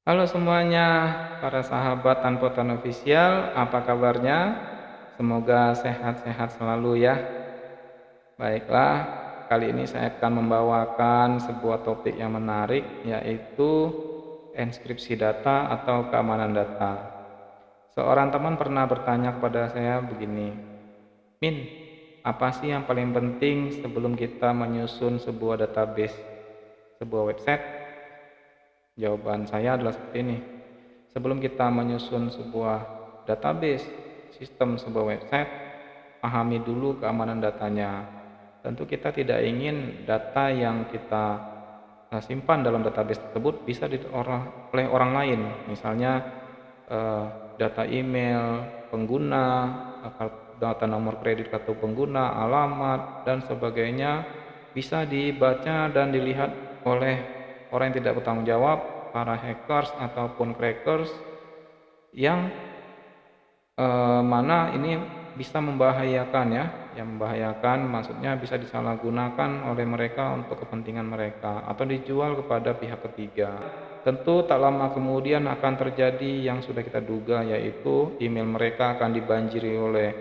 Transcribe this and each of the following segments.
Halo semuanya, para sahabat Tanpotan Official, apa kabarnya? Semoga sehat-sehat selalu ya. Baiklah, kali ini saya akan membawakan sebuah topik yang menarik, yaitu enkripsi data atau keamanan data. Seorang teman pernah bertanya kepada saya begini, Min, apa sih yang paling penting sebelum kita menyusun sebuah database, sebuah website? Jawaban saya adalah seperti ini. Sebelum kita menyusun sebuah database, sistem sebuah website, pahami dulu keamanan datanya. Tentu kita tidak ingin data yang kita simpan dalam database tersebut bisa dioleh oleh orang lain. Misalnya eh, data email pengguna, data nomor kredit kartu pengguna, alamat, dan sebagainya bisa dibaca dan dilihat oleh orang yang tidak bertanggung jawab, para hackers ataupun crackers yang mana ini bisa membahayakan ya, yang membahayakan maksudnya bisa disalahgunakan oleh mereka untuk kepentingan mereka atau dijual kepada pihak ketiga. Tentu tak lama kemudian akan terjadi yang sudah kita duga, yaitu email mereka akan dibanjiri oleh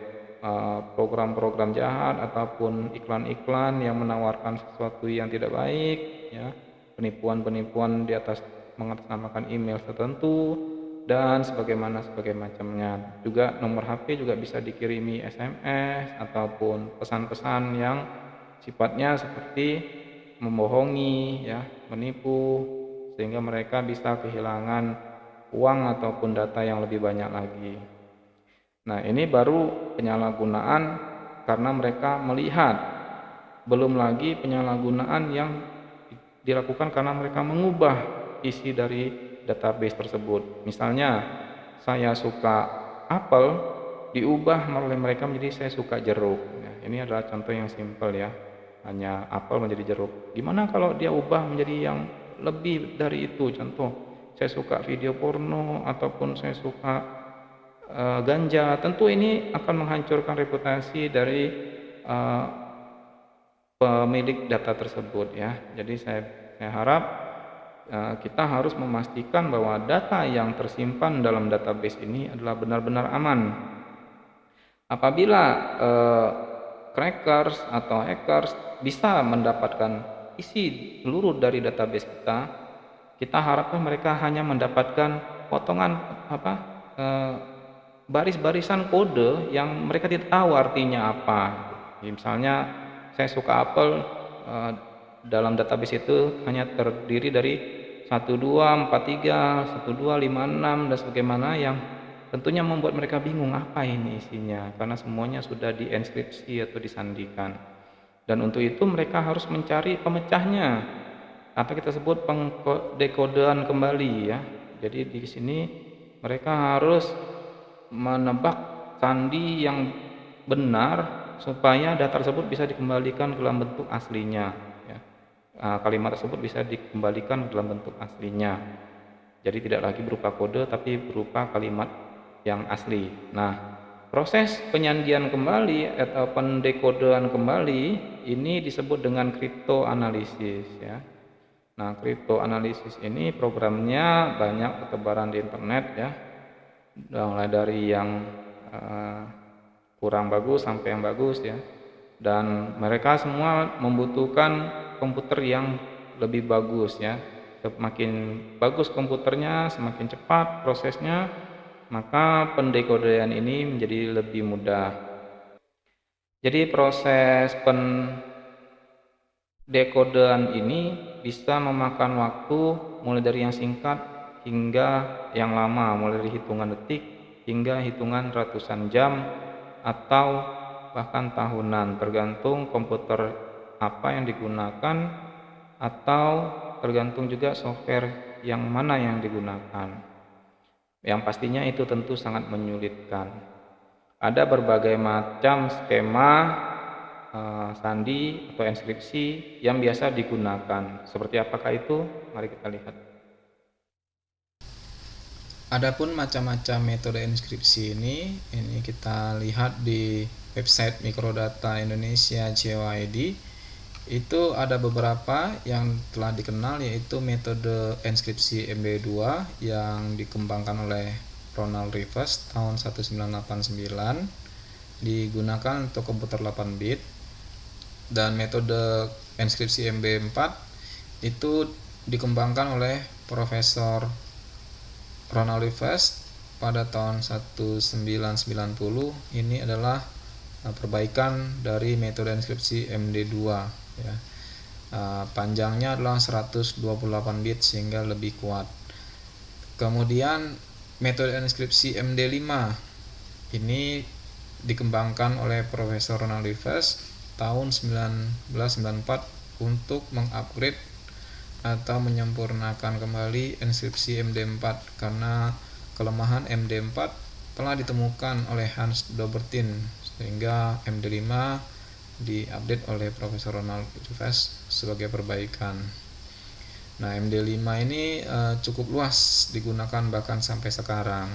program-program jahat ataupun iklan-iklan yang menawarkan sesuatu yang tidak baik ya, penipuan-penipuan di atas mengatasnamakan email tertentu dan sebagai macamnya. Juga nomor HP juga bisa dikirimi SMS ataupun pesan-pesan yang sifatnya seperti membohongi ya, menipu sehingga mereka bisa kehilangan uang ataupun data yang lebih banyak lagi. Nah, ini baru penyalahgunaan karena mereka melihat, belum lagi penyalahgunaan yang dilakukan karena mereka mengubah isi dari database tersebut. Misalnya, saya suka apel, diubah oleh mereka menjadi saya suka jeruk. Nah, ini adalah contoh yang simpel ya, hanya apel menjadi jeruk. Gimana kalau dia ubah menjadi yang lebih dari itu? Contoh, saya suka video porno ataupun saya suka ganja. Tentu ini akan menghancurkan reputasi dari uh, pemilik data tersebut ya. Jadi saya harap kita harus memastikan bahwa data yang tersimpan dalam database ini adalah benar-benar aman. Apabila crackers atau hackers bisa mendapatkan isi seluruh dari database kita, kita harapkan mereka hanya mendapatkan potongan baris-barisan kode yang mereka tidak tahu artinya apa. Misalnya saya suka apel, dalam database itu hanya terdiri dari 1243, 1256 dan sebagaimana yang tentunya membuat mereka bingung apa ini isinya karena semuanya sudah dienkripsi atau disandikan. Dan untuk itu mereka harus mencari pemecahnya atau kita sebut pengdekodean kembali ya. Jadi di sini mereka harus menebak sandi yang benar supaya data tersebut bisa dikembalikan ke dalam bentuk aslinya ya. Kalimat tersebut bisa dikembalikan ke dalam bentuk aslinya, jadi tidak lagi berupa kode tapi berupa kalimat yang asli. Nah, proses penyandian kembali atau pendekodean kembali ini disebut dengan kriptoanalisis ya. Nah, kriptoanalisis ini programnya banyak bertebaran di internet ya, mulai dari yang kurang bagus sampai yang bagus ya, dan mereka semua membutuhkan komputer yang lebih bagus ya. Semakin bagus komputernya, semakin cepat prosesnya, maka pendekodean ini menjadi lebih mudah. Jadi proses pendekodean ini bisa memakan waktu mulai dari yang singkat hingga yang lama, mulai dari hitungan detik hingga hitungan ratusan jam atau bahkan tahunan, tergantung komputer apa yang digunakan atau tergantung juga software yang mana yang digunakan. Yang pastinya itu tentu sangat menyulitkan. Ada berbagai macam skema sandi atau enkripsi yang biasa digunakan. Seperti apakah itu? Mari kita lihat. Adapun macam-macam metode enkripsi ini kita lihat di website Microdata Indonesia JOID. Itu ada beberapa yang telah dikenal, yaitu metode enskripsi MD2 yang dikembangkan oleh Ronald Rivest tahun 1989, digunakan untuk komputer 8 bit, dan metode enskripsi MD4 itu dikembangkan oleh Profesor Ronald Rivest pada tahun 1990. Ini adalah perbaikan dari metode enskripsi MD2 ya. Panjangnya adalah 128 bit sehingga lebih kuat. Kemudian metode enskripsi MD5 ini dikembangkan oleh Profesor Ronald Rivest tahun 1994 untuk mengupgrade atau menyempurnakan kembali enskripsi MD4 karena kelemahan MD4 telah ditemukan oleh Hans Dobertin, sehingga MD5 diupdate oleh Profesor Ronald Rivest sebagai perbaikan. Nah, MD5 ini cukup luas digunakan bahkan sampai sekarang.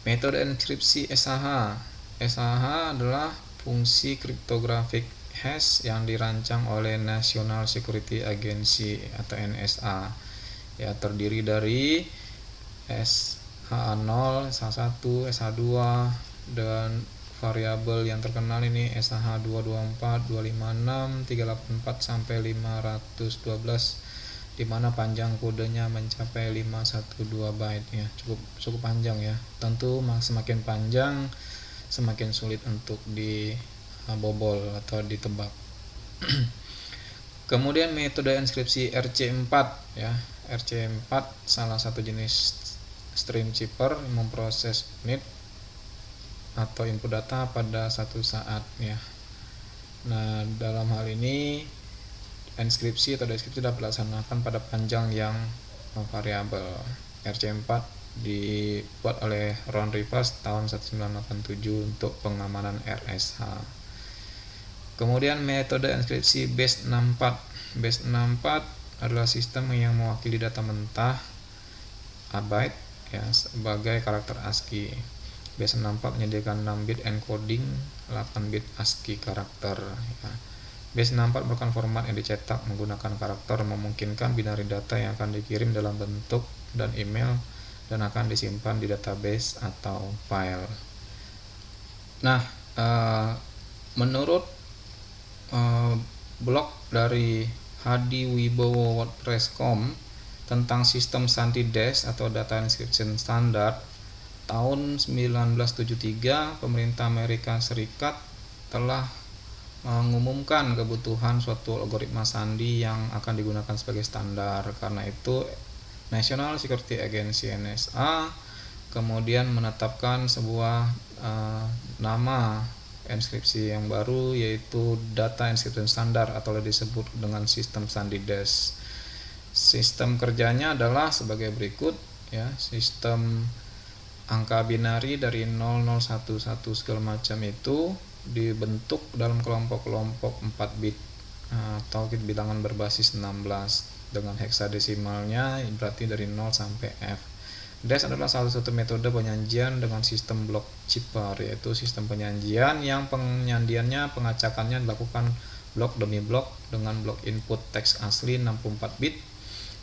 Metode enskripsi SHA. SHA adalah fungsi cryptographic hash yang dirancang oleh National Security Agency atau NSA. Ya, terdiri dari SHA0, SHA1, SHA2, dan variabel yang terkenal ini SHA-224, 256, 384 sampai 512, di mana panjang kodenya mencapai 512 byte ya. Cukup panjang ya. Tentu semakin panjang semakin sulit untuk dibobol atau ditebak. Kemudian metode enskripsi RC4 ya. RC4 salah satu jenis stream chipper memproses bit atau input data pada satu saat ya. Nah, dalam hal ini enskripsi atau deskripsi dapat dilaksanakan pada panjang yang variabel. RC4 dibuat oleh Ron Rivest tahun 1987 untuk pengamanan RSH. Kemudian metode enskripsi base64. Base64 adalah sistem yang mewakili data mentah byte ya sebagai karakter ASCII. Base64 menyediakan 6 bit encoding, 8 bit ASCII karakter ya. Base64 merupakan format yang dicetak menggunakan karakter, memungkinkan binary data yang akan dikirim dalam bentuk dan email dan akan disimpan di database atau file. Nah, menurut blog dari Hadi Wibowo WordPress.com tentang sistem SandiDash atau Data Encryption Standard, tahun 1973 pemerintah Amerika Serikat telah mengumumkan kebutuhan suatu algoritma sandi yang akan digunakan sebagai standar. Karena itu National Security Agency NSA kemudian menetapkan sebuah nama enskripsi yang baru, yaitu Data Encryption Standard atau disebut dengan sistem SandiDash. Sistem kerjanya adalah sebagai berikut ya. Sistem angka binari dari 0011 segala macam itu dibentuk dalam kelompok-kelompok 4 bit atau bilangan berbasis 16 dengan heksadesimalnya berarti dari 0 sampai F. Dash adalah salah satu metode penyajian dengan sistem blok chipper, yaitu sistem penyajian yang penyajiannya pengacakannya dilakukan blok demi blok dengan blok input teks asli 64 bit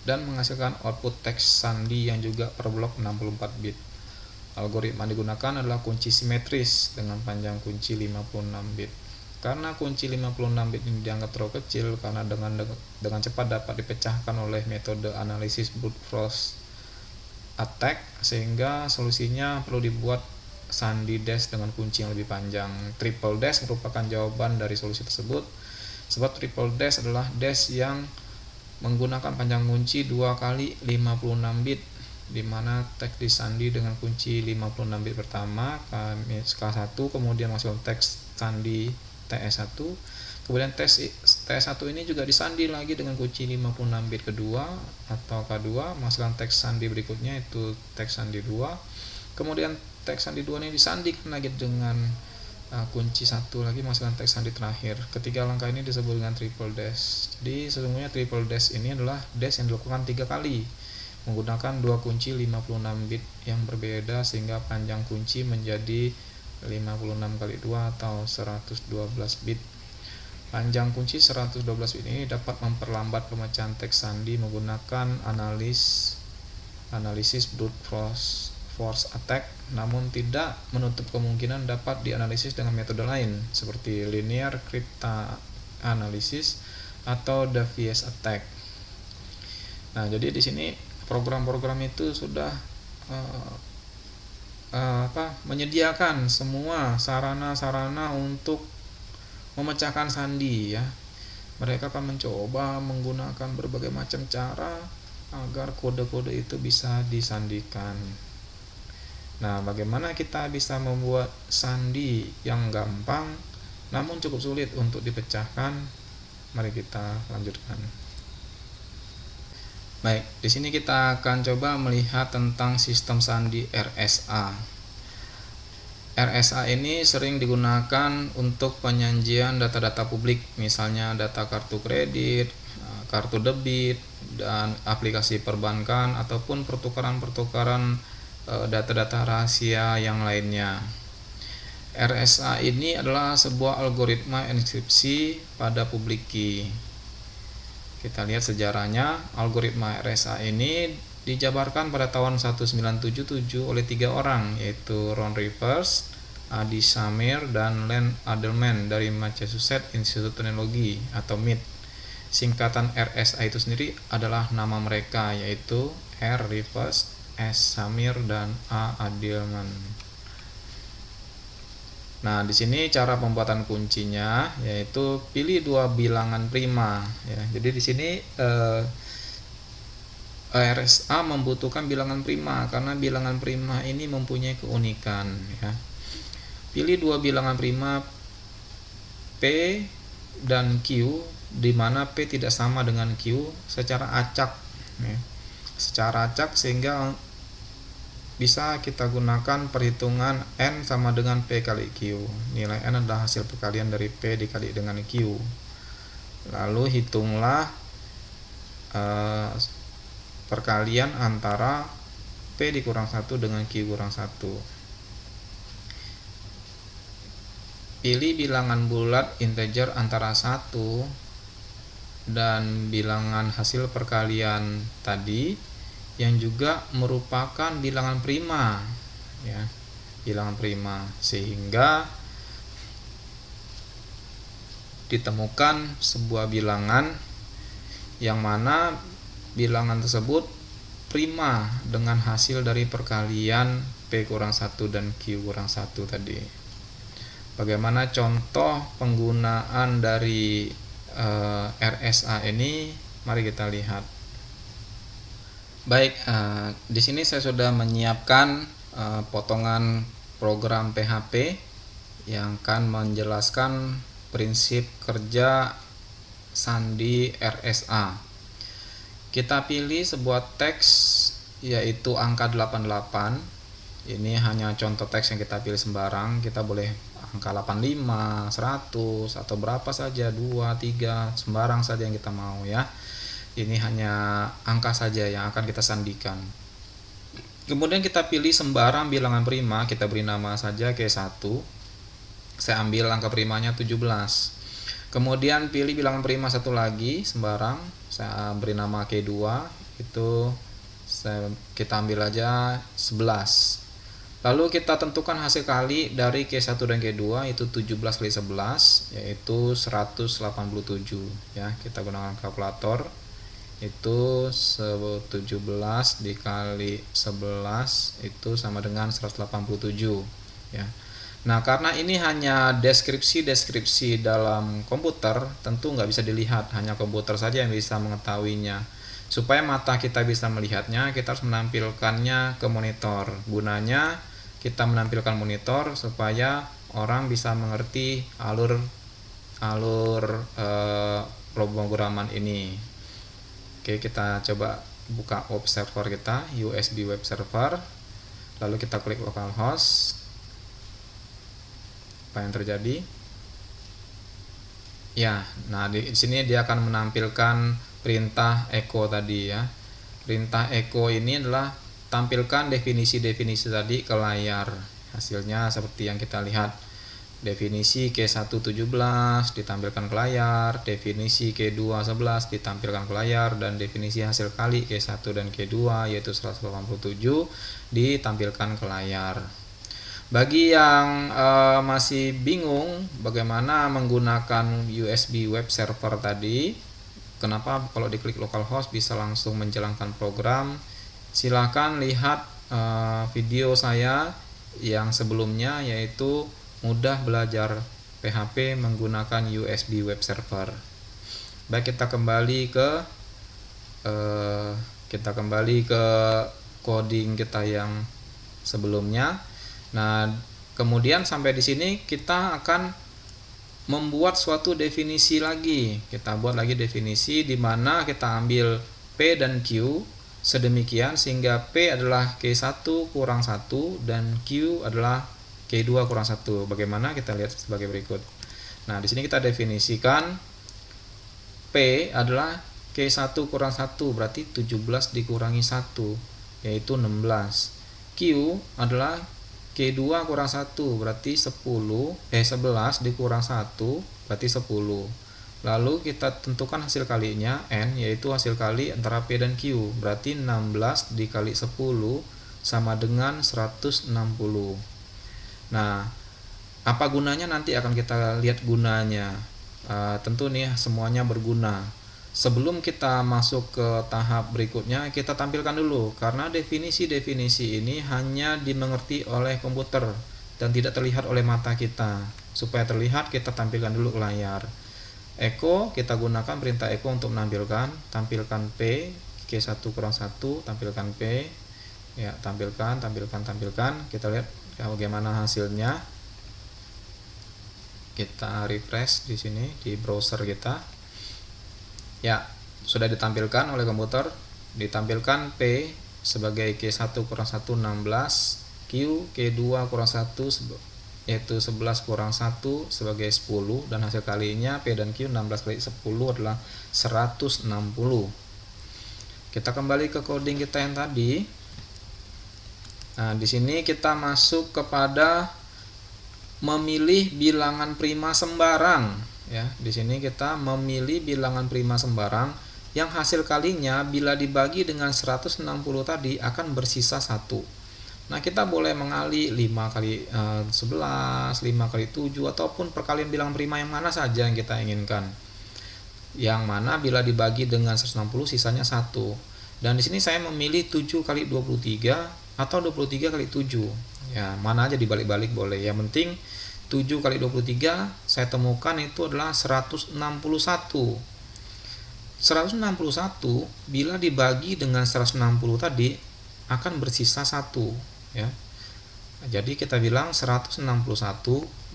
dan menghasilkan output teks sandi yang juga per blok 64 bit. Algoritma digunakan adalah kunci simetris dengan panjang kunci 56 bit. Karena kunci 56 bit ini dianggap terlalu kecil karena dengan cepat dapat dipecahkan oleh metode analisis brute force attack, sehingga solusinya perlu dibuat SandiDash dengan kunci yang lebih panjang. Triple dash merupakan jawaban dari solusi tersebut, sebab triple dash adalah dash yang menggunakan panjang kunci 2 kali 56 bit, di mana teks disandi dengan kunci 56 bit pertama K1, kemudian masuk teks sandi TS1, kemudian TS1 ini juga disandi lagi dengan kunci 56 bit kedua atau K2, masukkan teks sandi berikutnya itu teks sandi 2, kemudian teks sandi 2 ini disandikan lagi dengan kunci 1 lagi, masukkan teks sandi terakhir. Ketiga langkah ini disebut dengan triple dash. Jadi sesungguhnya triple dash ini adalah dash yang dilakukan 3 kali menggunakan 2 kunci 56 bit yang berbeda, sehingga panjang kunci menjadi 56 kali 2 atau 112 bit. Panjang kunci 112 bit ini dapat memperlambat pemecahan teks sandi menggunakan analisis brute force attack, namun tidak menutup kemungkinan dapat dianalisis dengan metode lain seperti linear cryptanalysis atau Davies attack. Nah, jadi di sini program-program itu sudah menyediakan semua sarana-sarana untuk memecahkan sandi ya. Mereka akan mencoba menggunakan berbagai macam cara agar kode-kode itu bisa disandikan. Nah, bagaimana kita bisa membuat sandi yang gampang namun cukup sulit untuk dipecahkan? Mari kita lanjutkan. Baik, di sini kita akan coba melihat tentang sistem sandi RSA. RSA ini sering digunakan untuk penyajian data-data publik, misalnya data kartu kredit, kartu debit, dan aplikasi perbankan ataupun pertukaran-pertukaran data-data rahasia yang lainnya. RSA ini adalah sebuah algoritma enkripsi pada public key. Kita lihat sejarahnya. Algoritma RSA ini dijabarkan pada tahun 1977 oleh 3 orang, yaitu Ron Rivers, Adi Shamir, dan Len Adelman dari Massachusetts Institute of Technology atau MIT. Singkatan RSA itu sendiri adalah nama mereka, yaitu R. Rivers, S. Shamir, dan A. Adelman. Nah, di sini cara pembuatan kuncinya yaitu pilih 2 bilangan prima ya. Jadi di sini RSA membutuhkan bilangan prima karena bilangan prima ini mempunyai keunikan ya. Pilih 2 bilangan prima P dan Q di mana P tidak sama dengan Q secara acak ya. Secara acak sehingga bisa kita gunakan perhitungan N sama dengan P kali Q. Nilai N adalah hasil perkalian dari P dikali dengan Q. Lalu hitunglah perkalian antara P dikurang 1 dengan Q kurang 1. Pilih bilangan bulat integer antara 1 dan bilangan hasil perkalian tadi yang juga merupakan bilangan prima ya, bilangan prima, sehingga ditemukan sebuah bilangan yang mana bilangan tersebut prima dengan hasil dari perkalian P kurang 1 dan Q kurang 1 tadi. Bagaimana contoh penggunaan dari RSA ini? Mari kita lihat. Baik, di sini saya sudah menyiapkan potongan program PHP yang akan menjelaskan prinsip kerja sandi RSA. Kita pilih sebuah teks yaitu angka 88. Ini hanya contoh teks yang kita pilih sembarang. Kita boleh angka 85, 100 atau berapa saja, 2, 3, sembarang saja yang kita mau ya. Ini hanya angka saja yang akan kita sandikan. Kemudian kita pilih sembarang bilangan prima, kita beri nama saja K1. Saya ambil angka primanya 17. Kemudian pilih bilangan prima satu lagi sembarang, saya beri nama K2, itu kita ambil aja 11. Lalu kita tentukan hasil kali dari K1 dan K2, itu 17 kali 11 yaitu 187 ya. Kita gunakan kalkulator. Itu 17 dikali 11 itu sama dengan 187 ya. Nah, karena ini hanya deskripsi dalam komputer, tentu nggak bisa dilihat, hanya komputer saja yang bisa mengetahuinya. Supaya mata kita bisa melihatnya, kita harus menampilkannya ke monitor. Gunanya kita menampilkan monitor supaya orang bisa mengerti alur pemrograman ini. Oke, kita coba buka web server kita, USB web server, lalu kita klik localhost. Apa yang terjadi? Ya, nah di sini dia akan menampilkan perintah echo tadi ya. Perintah echo ini adalah tampilkan definisi-definisi tadi ke layar. Hasilnya seperti yang kita lihat. Definisi K1 17 ditampilkan ke layar, definisi K2 11 ditampilkan ke layar, dan definisi hasil kali K1 dan K2 yaitu 187 ditampilkan ke layar. Bagi yang masih bingung bagaimana menggunakan USB web server tadi, kenapa kalau diklik localhost bisa langsung menjalankan program, silakan lihat video saya yang sebelumnya, yaitu mudah belajar PHP menggunakan USB web server. Baik, kita kembali ke coding kita yang sebelumnya. Nah, kemudian sampai di sini kita akan membuat suatu definisi lagi. Kita buat lagi definisi di mana kita ambil P dan Q sedemikian sehingga P adalah K1 kurang 1 dan Q adalah K2 kurang 1. Bagaimana? Kita lihat sebagai berikut. Nah, di sini kita definisikan P adalah K1 kurang 1, berarti 17 dikurangi 1, yaitu 16. Q adalah K2 kurang 1, berarti 11 dikurang 1, berarti 10. Lalu kita tentukan hasil kalinya, N, yaitu hasil kali antara P dan Q, berarti 16 dikali 10 sama dengan 160. Nah, apa gunanya nanti akan kita lihat gunanya. Tentu nih semuanya berguna. Sebelum kita masuk ke tahap berikutnya, kita tampilkan dulu, karena definisi-definisi ini hanya dimengerti oleh komputer dan tidak terlihat oleh mata kita. Supaya terlihat, kita tampilkan dulu ke layar. Echo, kita gunakan perintah echo untuk menampilkan. Tampilkan P, K1 kurang 1, tampilkan P. Ya, tampilkan. Kita lihat bagaimana hasilnya. Kita refresh di sini di browser kita. Ya, sudah ditampilkan oleh komputer. Ditampilkan P sebagai K1 kurang 1 16, Q K2 kurang 1 yaitu 11 kurang 1 sebagai 10, dan hasil kalinya P dan Q 16 kali 10 adalah 160. Kita kembali ke coding kita yang tadi. Nah, di sini kita masuk kepada memilih bilangan prima sembarang, ya. Di sini kita memilih bilangan prima sembarang yang hasil kalinya bila dibagi dengan 160 tadi akan bersisa 1. Nah, kita boleh mengali 5 kali 11, 5 kali 7, ataupun perkalian bilangan prima yang mana saja yang kita inginkan. Yang mana bila dibagi dengan 160 sisanya 1. Dan di sini saya memilih 7 kali 23 atau 23 kali 7. Ya, mana aja dibalik-balik boleh. Yang penting 7 kali 23 saya temukan itu adalah 161. 161 bila dibagi dengan 160 tadi akan bersisa 1, ya. Jadi kita bilang 161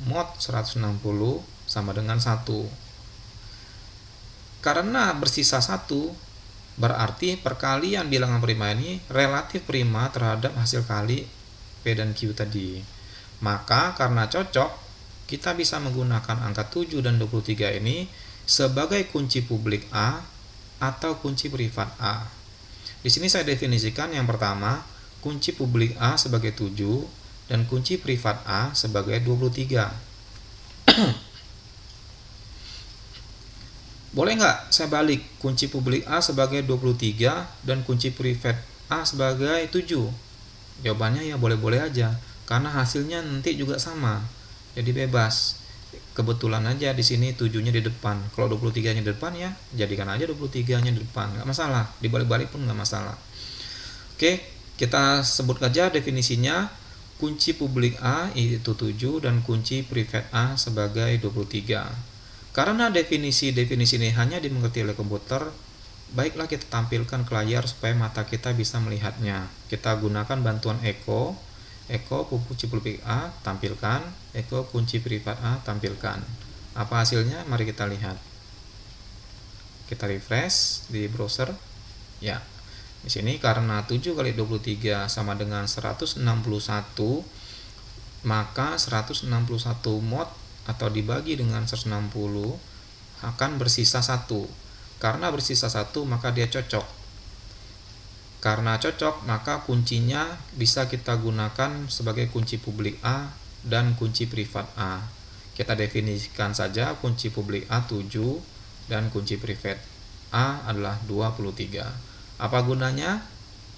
mod 160 sama dengan 1. Karena bersisa 1, berarti perkalian bilangan prima ini relatif prima terhadap hasil kali P dan Q tadi. Maka karena cocok, kita bisa menggunakan angka 7 dan 23 ini sebagai kunci publik A atau kunci privat A. Di sini saya definisikan yang pertama, kunci publik A sebagai 7 dan kunci privat A sebagai 23. Boleh nggak saya balik kunci publik A sebagai 23 dan kunci privat A sebagai 7? Jawabannya ya boleh-boleh aja, karena hasilnya nanti juga sama. Jadi bebas. Kebetulan aja di sini 7-nya di depan. Kalau 23-nya di depan ya jadikan aja 23-nya di depan, nggak masalah. Dibalik-balik pun nggak masalah. Oke, kita sebut aja definisinya. Kunci publik A itu 7 dan kunci privat A sebagai 23. Karena definisi-definisi ini hanya dimengerti oleh komputer, baiklah kita tampilkan ke layar supaya mata kita bisa melihatnya. Kita gunakan bantuan echo kunci publik A, tampilkan. Echo kunci privat A, tampilkan. Apa hasilnya? Mari kita lihat. Kita refresh di browser. Ya, di sini karena 7 kali 23 sama dengan 161, maka 161 mod atau dibagi dengan 160 akan bersisa 1. Karena bersisa 1 maka dia cocok. Karena cocok maka kuncinya bisa kita gunakan sebagai kunci publik A dan kunci privat A. Kita definisikan saja kunci publik A 7 dan kunci private A adalah 23. Apa gunanya?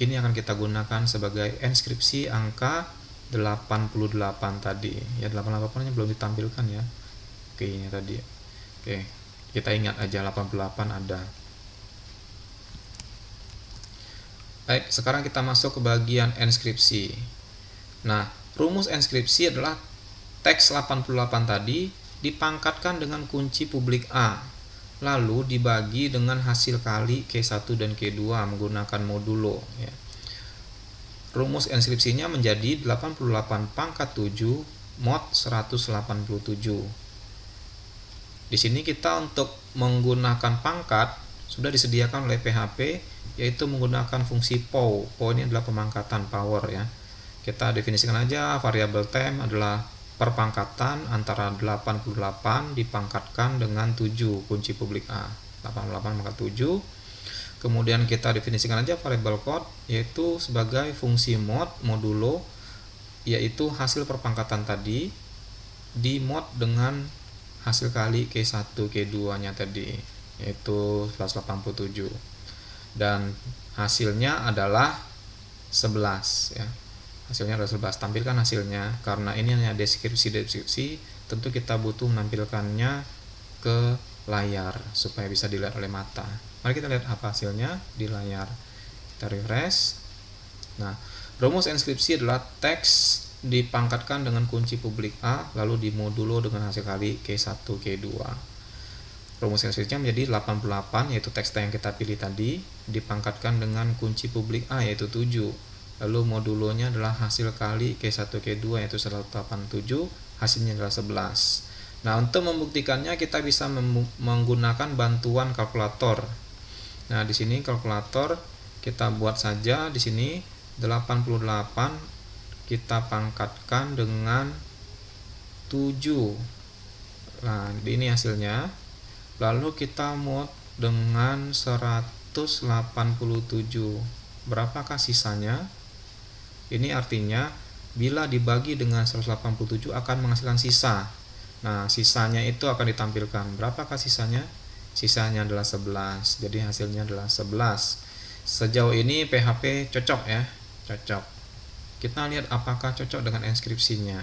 Ini akan kita gunakan sebagai enskripsi angka 88 tadi. Ya 88 nya belum ditampilkan ya. Oke, ini tadi. Oke, kita ingat aja 88 ada. Baik, sekarang kita masuk ke bagian enskripsi. Nah, rumus enskripsi adalah teks 88 tadi dipangkatkan dengan kunci publik A, lalu dibagi dengan hasil kali K1 dan K2 menggunakan modulo. Ya. Rumus enskripsinya menjadi 88 pangkat 7 mod 187. Di sini kita untuk menggunakan pangkat sudah disediakan oleh PHP, yaitu menggunakan fungsi POW. POW ini adalah pemangkatan power ya. Kita definisikan aja variabel temp adalah perpangkatan antara 88 dipangkatkan dengan 7 kunci publik A. 88 pangkat 7. Kemudian kita definisikan aja variabel code, yaitu sebagai fungsi mod modulo, yaitu hasil perpangkatan tadi di mod dengan hasil kali K1 K2 nya tadi, yaitu 187, dan hasilnya adalah 11 ya. Hasilnya adalah 11. Tampilkan hasilnya. Karena ini hanya deskripsi, tentu kita butuh menampilkannya ke layar supaya bisa dilihat oleh mata. Mari kita lihat apa hasilnya di layar. Kita refresh. Nah, rumus enskripsi adalah teks dipangkatkan dengan kunci publik A lalu dimodulo dengan hasil kali K1 K2. Rumus enskripsinya menjadi 88, yaitu teks yang kita pilih tadi dipangkatkan dengan kunci publik A yaitu 7, lalu modulonya adalah hasil kali K1 K2 yaitu 187, hasilnya adalah 11. Nah, untuk membuktikannya kita bisa menggunakan bantuan kalkulator. Nah, di sini kalkulator kita buat saja di sini 88 kita pangkatkan dengan 7. Nah, ini hasilnya. Lalu kita mod dengan 187. Berapakah sisanya? Ini artinya bila dibagi dengan 187 akan menghasilkan sisa. Nah, sisanya itu akan ditampilkan. Berapakah sisanya? Sisanya adalah 11. Jadi hasilnya adalah 11. Sejauh ini PHP cocok ya, cocok. Kita lihat apakah cocok dengan enskripsinya.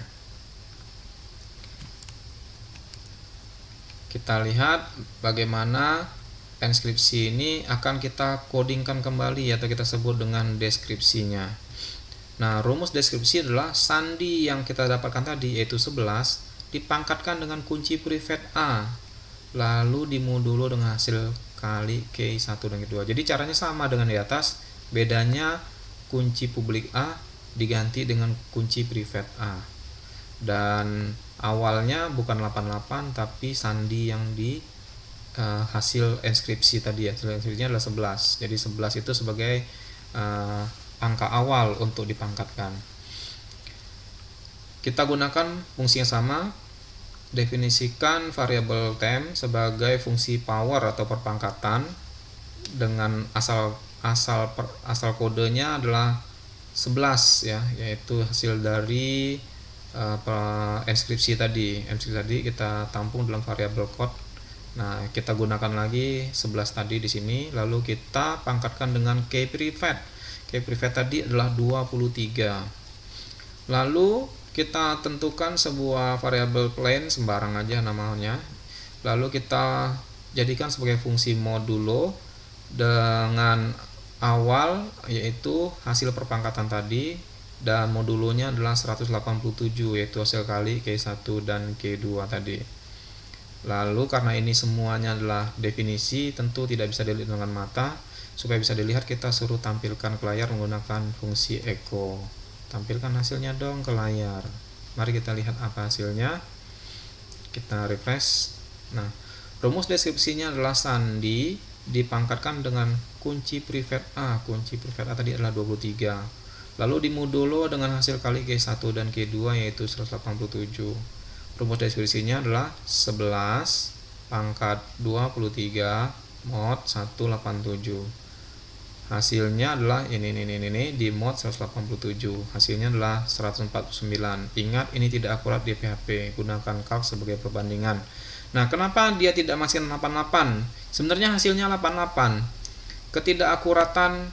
Kita lihat bagaimana enskripsi ini akan kita codingkan kembali atau kita sebut dengan deskripsinya. Nah, rumus deskripsi adalah sandi yang kita dapatkan tadi yaitu 11 dipangkatkan dengan kunci private A lalu dimodulo dengan hasil kali K1 dan K2. Jadi caranya sama dengan di atas, bedanya kunci publik A diganti dengan kunci private A. Dan awalnya bukan 88 tapi sandi yang di hasil enskripsi tadi ya. Hasil enskripsinya adalah 11. Jadi 11 itu sebagai angka awal untuk dipangkatkan. Kita gunakan fungsi yang sama. Definisikan variabel temp sebagai fungsi power atau perpangkatan dengan asal kodenya adalah 11 ya, yaitu hasil dari enskripsi tadi. Enskripsi tadi kita tampung dalam variabel code. Nah, kita gunakan lagi 11 tadi di sini, lalu kita pangkatkan dengan K private. K private tadi adalah 23. Lalu kita tentukan sebuah variabel plain sembarang aja namanya. Lalu kita jadikan sebagai fungsi modulo dengan awal yaitu hasil perpangkatan tadi dan modulonya adalah 187 yaitu hasil kali K1 dan K2 tadi. Lalu karena ini semuanya adalah definisi, tentu tidak bisa dilihat dengan mata. Supaya bisa dilihat kita suruh tampilkan ke layar menggunakan fungsi echo. Tampilkan hasilnya dong ke layar. Mari kita lihat apa hasilnya. Kita refresh. Nah, rumus deskripsinya adalah sandi dipangkatkan dengan kunci private A. Kunci private A tadi adalah 23. Lalu dimodulo dengan hasil kali K1 dan K2 yaitu 187. Rumus deskripsinya adalah 11 pangkat 23 mod 187. Hasilnya adalah ini di mode 187. Hasilnya adalah 149. Ingat, ini tidak akurat di PHP. Gunakan calc sebagai perbandingan. Nah, kenapa dia tidak masih 88? Sebenarnya hasilnya 88. Ketidakakuratan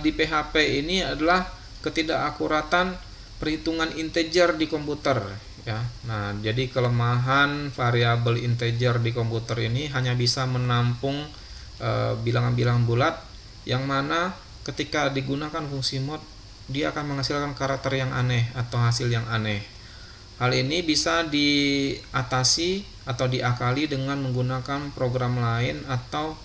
di PHP ini adalah ketidakakuratan perhitungan integer di komputer, ya. Nah, jadi kelemahan variabel integer di komputer ini hanya bisa menampung bilangan-bilangan bulat, yang mana ketika digunakan fungsi mod dia akan menghasilkan karakter yang aneh atau hasil yang aneh. Hal ini bisa diatasi atau diakali dengan menggunakan program lain atau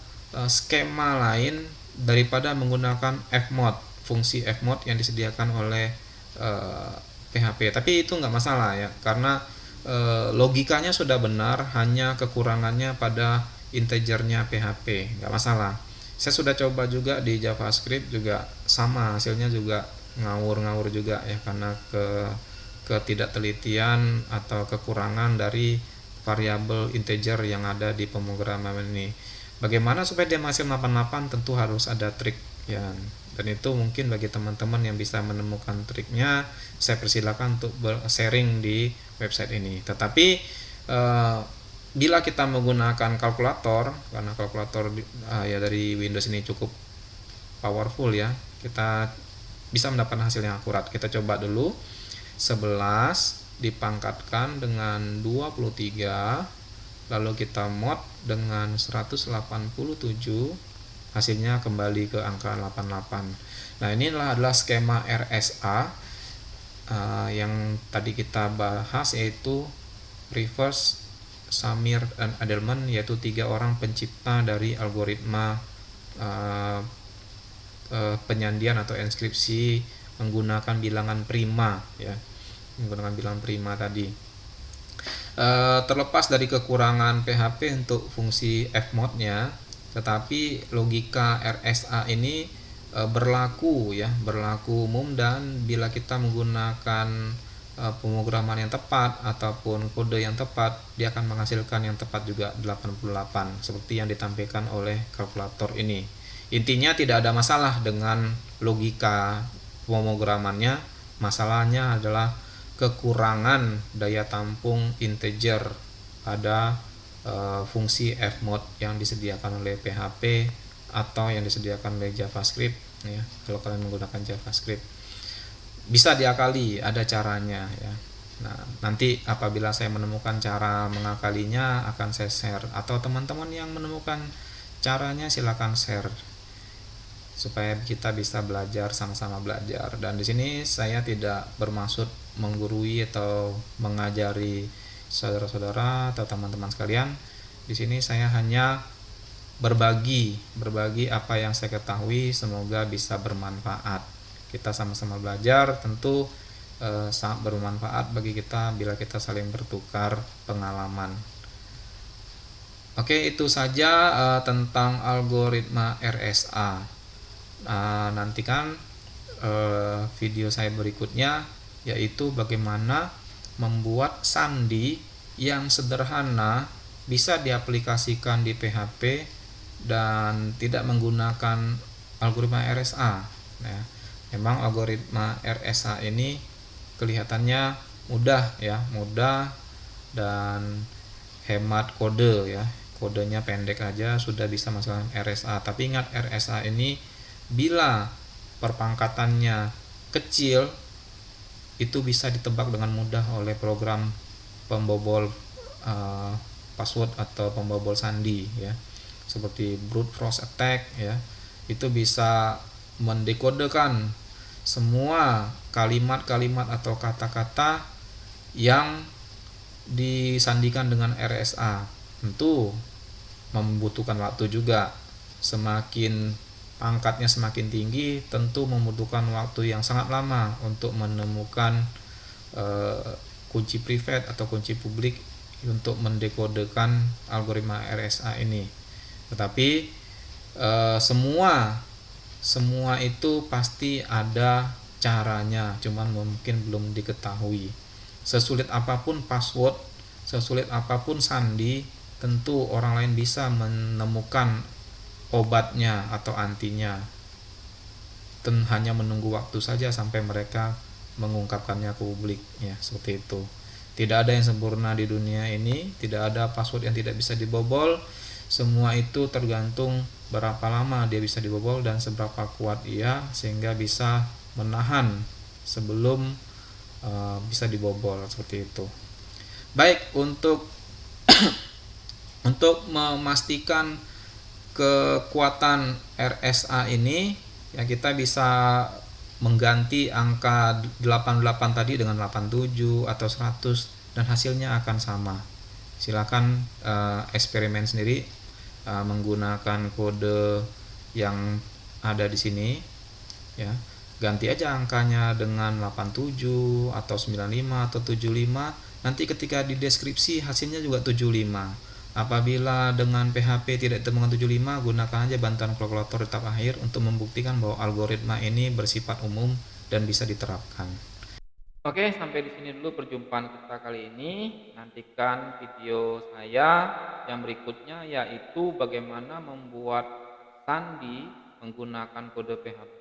skema lain daripada menggunakan fmod, fungsi fmod yang disediakan oleh PHP. Tapi itu nggak masalah ya, karena logikanya sudah benar, hanya kekurangannya pada integernya PHP, nggak masalah. Saya sudah coba juga di JavaScript juga sama, hasilnya juga ngawur-ngawur juga ya, karena ketidaktelitian atau kekurangan dari variabel integer yang ada di pemrograman ini. Bagaimana supaya dia masih 88? Tentu harus ada trik ya, dan itu mungkin bagi teman-teman yang bisa menemukan triknya, saya persilakan untuk sharing di website ini. Tetapi bila kita menggunakan kalkulator, karena kalkulator ya dari Windows ini cukup powerful ya, kita bisa mendapatkan hasil yang akurat. Kita coba dulu. 11 dipangkatkan dengan 23, lalu kita mod dengan 187, hasilnya kembali ke angka 88. Nah, ini adalah skema RSA yang tadi kita bahas, yaitu reverse Samir dan Edelman, yaitu 3 orang pencipta dari algoritma penyandian atau enskripsi menggunakan bilangan prima ya, menggunakan bilangan prima tadi. Terlepas dari kekurangan PHP untuk fungsi fmod-nya, tetapi logika RSA ini berlaku ya, berlaku umum, dan bila kita menggunakan pemrograman yang tepat ataupun kode yang tepat, dia akan menghasilkan yang tepat juga 88 seperti yang ditampilkan oleh kalkulator ini. Intinya tidak ada masalah dengan logika pemrogramannya, masalahnya adalah kekurangan daya tampung integer pada fungsi fmod yang disediakan oleh PHP atau yang disediakan oleh JavaScript ya. Kalau kalian menggunakan JavaScript bisa diakali, ada caranya ya. Nah, nanti apabila saya menemukan cara mengakalinya akan saya share, atau teman-teman yang menemukan caranya silakan share supaya kita bisa belajar, sama-sama belajar. Dan di sini saya tidak bermaksud menggurui atau mengajari saudara-saudara atau teman-teman sekalian. Di sini saya hanya berbagi apa yang saya ketahui, semoga bisa bermanfaat. Kita sama-sama belajar, tentu sangat bermanfaat bagi kita bila kita saling bertukar pengalaman. Oke, itu saja tentang algoritma RSA. Nantikan video saya berikutnya, yaitu bagaimana membuat sandi yang sederhana bisa diaplikasikan di PHP dan tidak menggunakan algoritma RSA ya. Memang algoritma RSA ini kelihatannya mudah ya, mudah dan hemat kode ya. Kodenya pendek aja sudah bisa masukkan RSA. Tapi ingat, RSA ini bila perpangkatannya kecil itu bisa ditebak dengan mudah oleh program pembobol password atau pembobol sandi ya. Seperti brute force attack ya. Itu bisa mendekodekan semua kalimat-kalimat atau kata-kata yang disandikan dengan RSA. Tentu membutuhkan waktu juga. Semakin pangkatnya semakin tinggi, tentu membutuhkan waktu yang sangat lama untuk menemukan kunci private atau kunci publik untuk mendekodekan algoritma RSA ini. Tetapi semua itu pasti ada caranya, cuman mungkin belum diketahui. Sesulit apapun password, sesulit apapun sandi, tentu orang lain bisa menemukan obatnya atau antinya. hanya menunggu waktu saja sampai mereka mengungkapkannya ke publik, ya seperti itu. Tidak ada yang sempurna di dunia ini, tidak ada password yang tidak bisa dibobol. Semua itu tergantung berapa lama dia bisa dibobol dan seberapa kuat ia sehingga bisa menahan sebelum bisa dibobol, seperti itu. Baik, untuk memastikan kekuatan RSA ini, ya kita bisa mengganti angka 88 tadi dengan 87 atau 100 dan hasilnya akan sama. Silakan eksperimen sendiri menggunakan kode yang ada di sini, ya. Ganti aja angkanya dengan 87 atau 95 atau 75. Nanti ketika di deskripsi hasilnya juga 75. Apabila dengan PHP tidak ditemukan 75, gunakan aja bantuan kalkulator di tahap akhir untuk membuktikan bahwa algoritma ini bersifat umum dan bisa diterapkan. Oke, sampai di sini dulu perjumpaan kita kali ini. Nantikan video saya yang berikutnya, yaitu bagaimana membuat sandi menggunakan kode PHP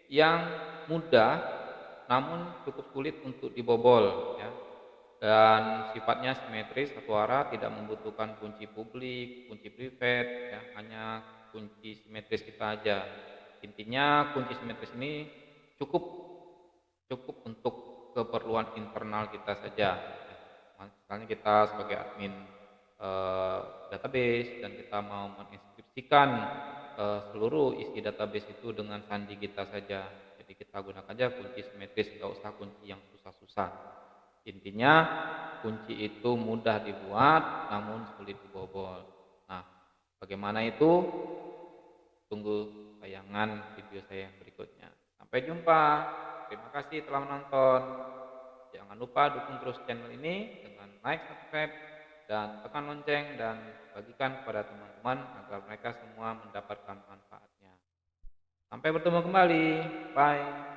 yang mudah namun cukup sulit untuk dibobol, ya. Dan sifatnya simetris, satu arah, tidak membutuhkan kunci publik, kunci private, ya, hanya kunci simetris kita aja. Intinya kunci simetris ini cukup cukup untuk keperluan internal kita saja. Misalnya kita sebagai admin database dan kita mau menginskripsikan seluruh isi database itu dengan sandi kita saja. Jadi kita gunakan aja kunci simetris, nggak usah kunci yang susah-susah. Intinya kunci itu mudah dibuat namun sulit dibobol. Nah, bagaimana itu? Tunggu tayangan video saya yang berikutnya. Sampai jumpa. Terima kasih telah menonton. Jangan lupa dukung terus channel ini dengan like, subscribe, dan tekan lonceng dan bagikan kepada teman-teman agar mereka semua mendapatkan manfaatnya. Sampai bertemu kembali. Bye.